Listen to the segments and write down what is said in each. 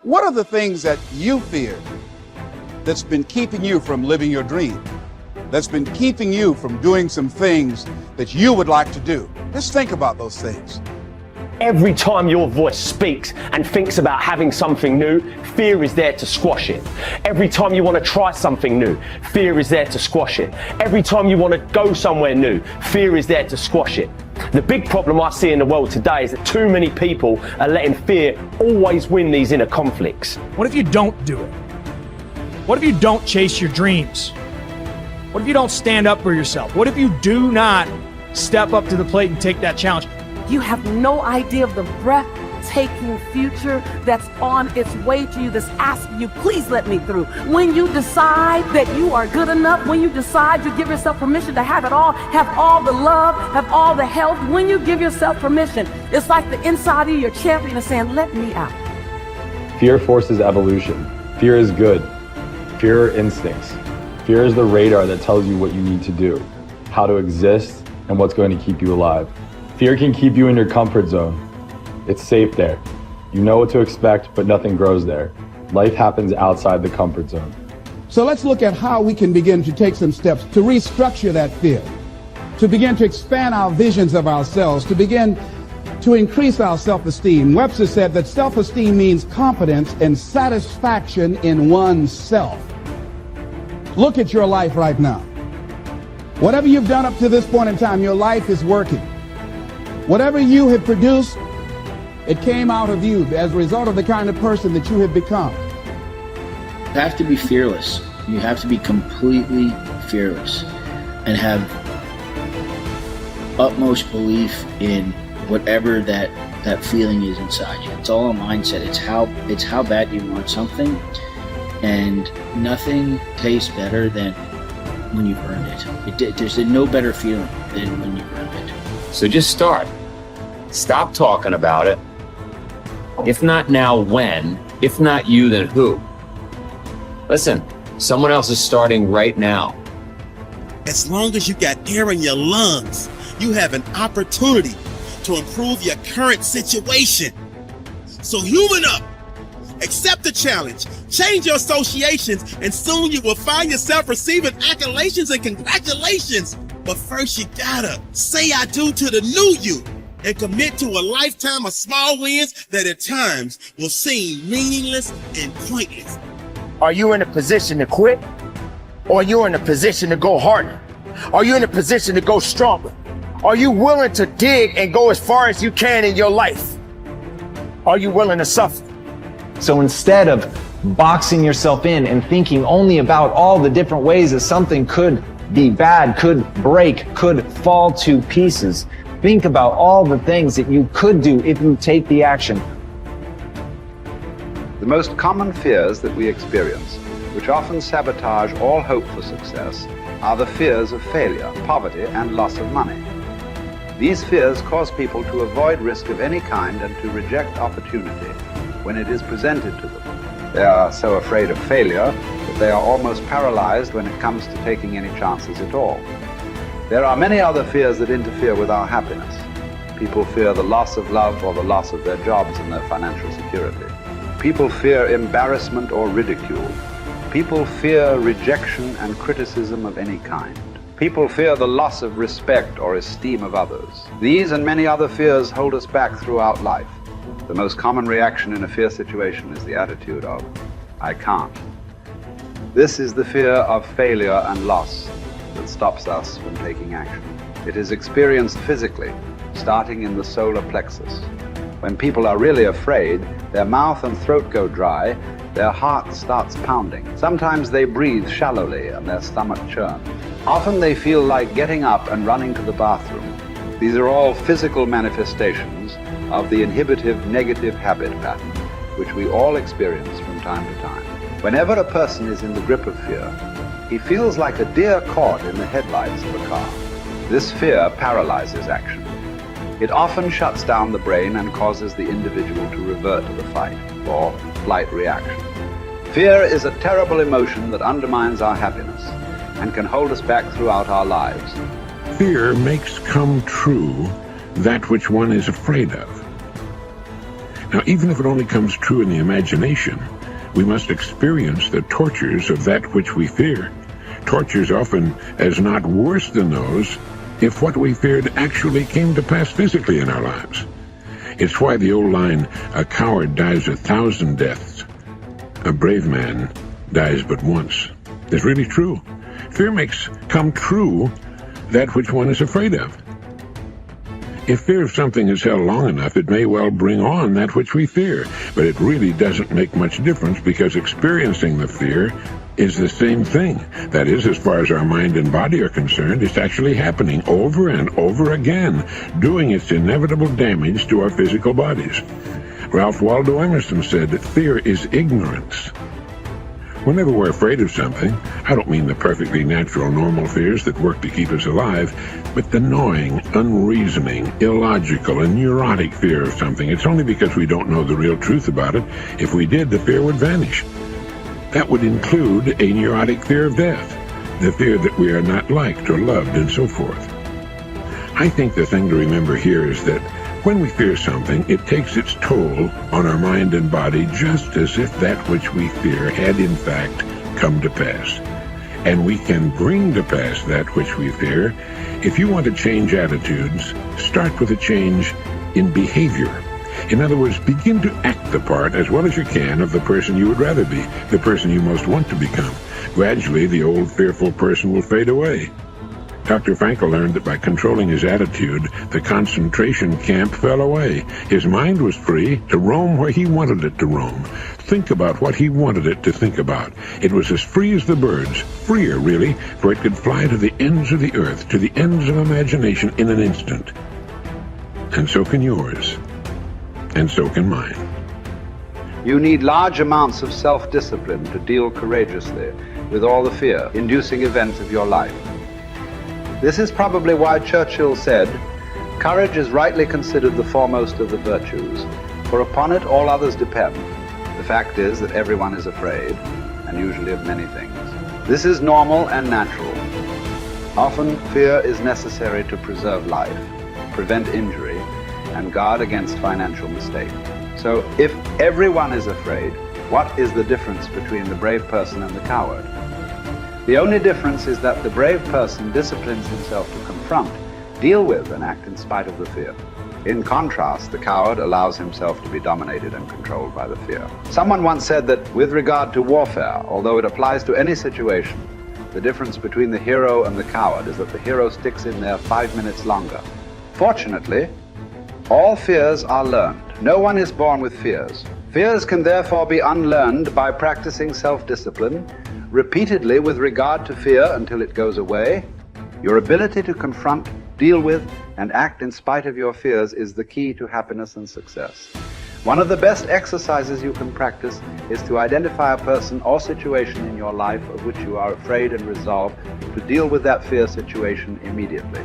What are the things that you fear that's been keeping you from living your dream? That's been keeping you from doing some things that you would like to do? Just think about those things. Every time your voice speaks and thinks about having something new, fear is there to squash it. Every time you want to try something new, fear is there to squash it. Every time you want to go somewhere new, fear is there to squash it. The big problem I see in the world today is that too many people are letting fear always win these inner conflicts. What if you don't do it? What if you don't chase your dreams? What if you don't stand up for yourself? What if you do not step up to the plate and take that challenge? You have no idea of the breathtaking future that's on its way to you, that's asking you, please let me through. When you decide that you are good enough, when you decide you give yourself permission to have it all, have all the love, have all the health, when you give yourself permission, it's like the inside of your champion is saying, let me out. Fear forces evolution. Fear is good. Fear are instincts. Fear is the radar that tells you what you need to do, how to exist, and what's going to keep you alive. Fear can keep you in your comfort zone. It's safe there. You know what to expect, but nothing grows there. Life happens outside the comfort zone. So let's look at how we can begin to take some steps to restructure that fear, to begin to expand our visions of ourselves, to begin to increase our self-esteem. Webster said that self-esteem means confidence and satisfaction in oneself. Look at your life right now. Whatever you've done up to this point in time, your life is working. Whatever you have produced, it came out of you as a result of the kind of person that you have become. You have to be fearless. You have to be completely fearless and have utmost belief in whatever that feeling is inside you. It's all a mindset. It's how bad you want something, and nothing tastes better than when you've earned it. There's no better feeling than when you've earned it. So just start. Stop talking about it. If not now, when? If not you, then who? Listen, someone else is starting right now. As long as you got air in your lungs, you have an opportunity to improve your current situation. So human up, accept the challenge, change your associations, and soon you will find yourself receiving accolades and congratulations. But first you gotta say I do to the new you and commit to a lifetime of small wins that at times will seem meaningless and pointless. Are you in a position to quit? Or are you in a position to go harder? Are you in a position to go stronger? Are you willing to dig and go as far as you can in your life? Are you willing to suffer? So instead of boxing yourself in and thinking only about all the different ways that something could be bad, could break, could fall to pieces, think about all the things that you could do if you take the action. The most common fears that we experience, which often sabotage all hope for success, are the fears of failure, poverty, and loss of money. These fears cause people to avoid risk of any kind and to reject opportunity when it is presented to them. They are so afraid of failure that they are almost paralyzed when it comes to taking any chances at all. There are many other fears that interfere with our happiness. People fear the loss of love or the loss of their jobs and their financial security. People fear embarrassment or ridicule. People fear rejection and criticism of any kind. People fear the loss of respect or esteem of others. These and many other fears hold us back throughout life. The most common reaction in a fear situation is the attitude of, I can't. This is the fear of failure and loss that stops us from taking action. It is experienced physically, starting in the solar plexus. When people are really afraid, their mouth and throat go dry, their heart starts pounding. Sometimes they breathe shallowly and their stomach churns. Often they feel like getting up and running to the bathroom. These are all physical manifestations of the inhibitive negative habit pattern, which we all experience from time to time. Whenever a person is in the grip of fear, he feels like a deer caught in the headlights of a car. This fear paralyzes action. It often shuts down the brain and causes the individual to revert to the fight or flight reaction. Fear is a terrible emotion that undermines our happiness and can hold us back throughout our lives. Fear makes come true that which one is afraid of. Now, even if it only comes true in the imagination, we must experience the tortures of that which we fear. Tortures often as not worse than those if what we feared actually came to pass physically in our lives. It's why the old line, "A coward dies 1,000 deaths. A brave man dies but once," is really true. Fear makes come true that which one is afraid of. If fear of something is held long enough, it may well bring on that which we fear, but it really doesn't make much difference because experiencing the fear is the same thing. That is, as far as our mind and body are concerned, it's actually happening over and over again, doing its inevitable damage to our physical bodies. Ralph Waldo Emerson said that fear is ignorance. Whenever we're afraid of something, I don't mean the perfectly natural, normal fears that work to keep us alive, but the gnawing, unreasoning, illogical, and neurotic fear of something. It's only because we don't know the real truth about it. If we did, the fear would vanish. That would include a neurotic fear of death, the fear that we are not liked or loved, and so forth. I think the thing to remember here is that when we fear something, it takes its toll on our mind and body just as if that which we fear had in fact come to pass. And we can bring to pass that which we fear. If you want to change attitudes, start with a change in behavior. In other words, begin to act the part as well as you can of the person you would rather be, the person you most want to become. Gradually, the old fearful person will fade away. Dr. Frankl learned that by controlling his attitude, the concentration camp fell away. His mind was free to roam where he wanted it to roam, think about what he wanted it to think about. It was as free as the birds, freer really, for it could fly to the ends of the earth, to the ends of imagination in an instant. And so can yours. And so can mine. You need large amounts of self-discipline to deal courageously with all the fear-inducing events of your life. This is probably why Churchill said, "Courage is rightly considered the foremost of the virtues, for upon it all others depend." The fact is that everyone is afraid, and usually of many things. This is normal and natural. Often fear is necessary to preserve life, prevent injury, and guard against financial mistake. So if everyone is afraid, what is the difference between the brave person and the coward? The only difference is that the brave person disciplines himself to confront, deal with, and act in spite of the fear. In contrast, the coward allows himself to be dominated and controlled by the fear. Someone once said that with regard to warfare, although it applies to any situation, the difference between the hero and the coward is that the hero sticks in there 5 minutes longer. Fortunately, all fears are learned. No one is born with fears. Fears can therefore be unlearned by practicing self-discipline repeatedly with regard to fear until it goes away. Your ability to confront, deal with, and act in spite of your fears is the key to happiness and success. One of the best exercises you can practice is to identify a person or situation in your life of which you are afraid and resolve to deal with that fear situation immediately.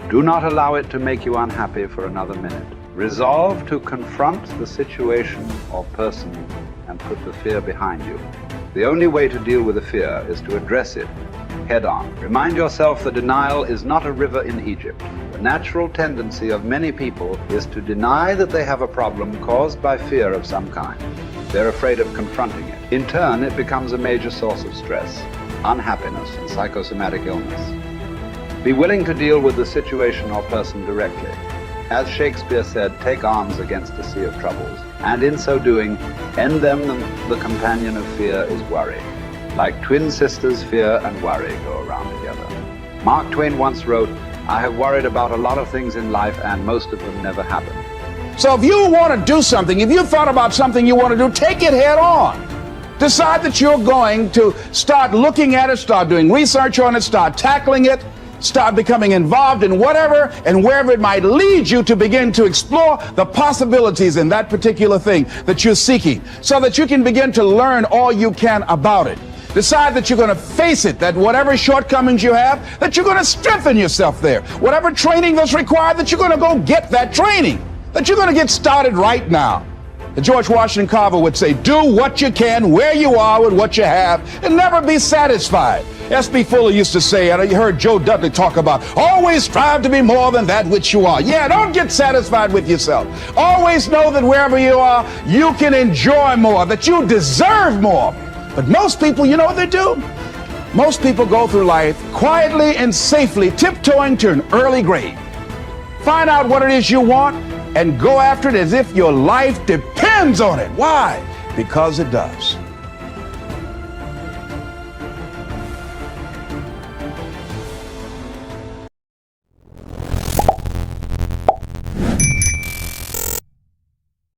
Do not allow it to make you unhappy for another minute. Resolve to confront the situation or person and put the fear behind you. The only way to deal with a fear is to address it head on. Remind yourself that denial is not a river in Egypt. The natural tendency of many people is to deny that they have a problem caused by fear of some kind. They're afraid of confronting it. In turn, it becomes a major source of stress, unhappiness, and psychosomatic illness. Be willing to deal with the situation or person directly. As Shakespeare said, take arms against a sea of troubles, and in so doing, end them. The companion of fear is worry. Like twin sisters, fear and worry go around together. Mark Twain once wrote, I have worried about a lot of things in life, and most of them never happen. So if you want to do something, if you thought about something you want to do, take it head on. Decide that you're going to start looking at it, start doing research on it, start tackling it, start becoming involved in whatever and wherever it might lead you to begin to explore the possibilities in that particular thing that you're seeking, so that you can begin to learn all you can about it. Decide that you're going to face it, that whatever shortcomings you have, that you're going to strengthen yourself there. Whatever training that's required, that you're going to go get that training, that you're going to get started right now. George Washington Carver would say, do what you can, where you are with what you have, and never be satisfied. S.B. Fuller used to say, and you heard Joe Dudley talk about, always strive to be more than that which you are. Yeah, don't get satisfied with yourself. Always know that wherever you are, you can enjoy more, that you deserve more. But most people, you know what they do? Most people go through life quietly and safely, tiptoeing to an early grave. Find out what it is you want and go after it as if your life depends on it. Why? Because it does.